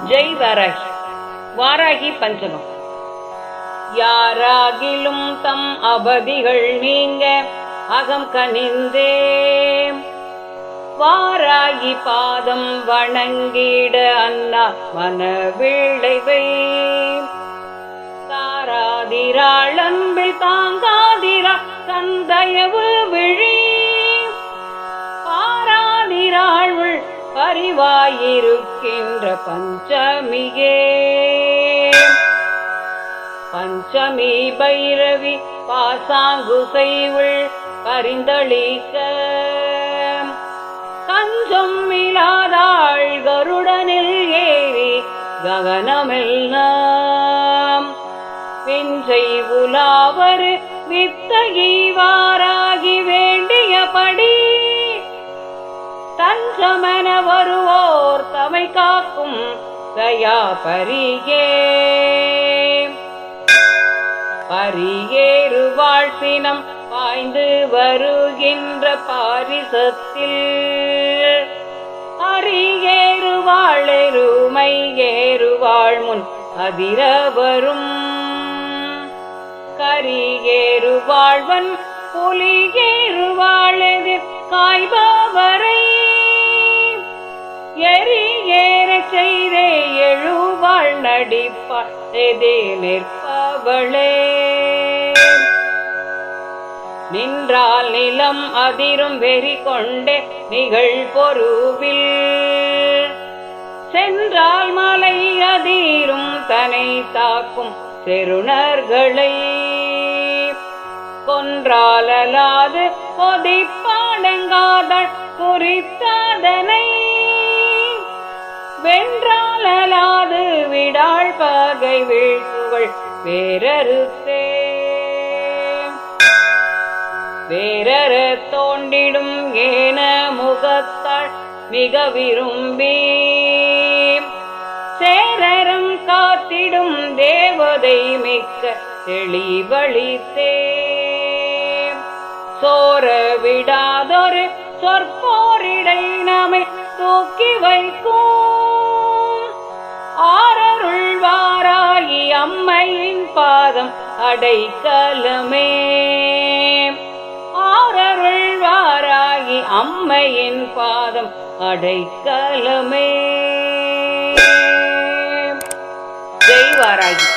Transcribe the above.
ஜெய் வாராகி. வாராகி பஞ்சகம். யாராகிலும் தம் அபதிகள் நீங்க அகம் கனிந்தே வாராகி பாதம் வணங்கிட அண்ணா மன விளைவை தாராதிராள் அன்பில் தாங்காதிரா தந்தயவு விழி பாராதிராள் உள் பரிவாயிருக்கின்ற பஞ்சமியே. பஞ்சமி பைரவி பாசாங்குசை உள் பரிந்தளிக்க கஞ்சம் இல்லாதாள் கருடனில் ஏறி ககனமெல்லாம் விஞ்சை உலாவரு வித்தகி வாராகி வேண்டியபடி தஞ்சமென வருவோர் தமை காக்கும் தயா பரியே. பரியேறு வாழ்த்தினம் பாய்ந்து வருகின்ற பாரிசத்தில் அரியேறு வாழெருமை ஏறுவாள் முன் அதிர வரும் கரியேறு வாழ்வன் புலியேறு வாழெதிர் காய்பவரை எரியேற செய்தே எழுவாள் நடிப்பாள் எதே நிற்பவளே. நின்றால் நிலம் அதிரும் வெறி கொண்டே நிகழ் பொருவில் சென்றால் மலை அதிரும் தனை தாக்கும் செருணர்களை கொன்றாலலாது கொதிப்பாடங்காதள் குறித்தாதனை வென்றாலலாது விடாள் பகை வீழ்த்துவள் வேறறுத்தே. வேறற தோண்டிடும் ஏன முகத்தாள் மிக விரும்பி சேரரம் காத்திடும் தேவதை மிக்க தெளிவழித்தே. சோர விடாதொரு சொற்போரிடை நம்மை தூக்கி வைக்கும் ஆரருள் வாராகி அம்மையின் பாதம் அடைக்கலமே. ஆரருள் வாராகி அம்மையின் பாதம் அடைக்கலமே. ஜெய் வாராகி.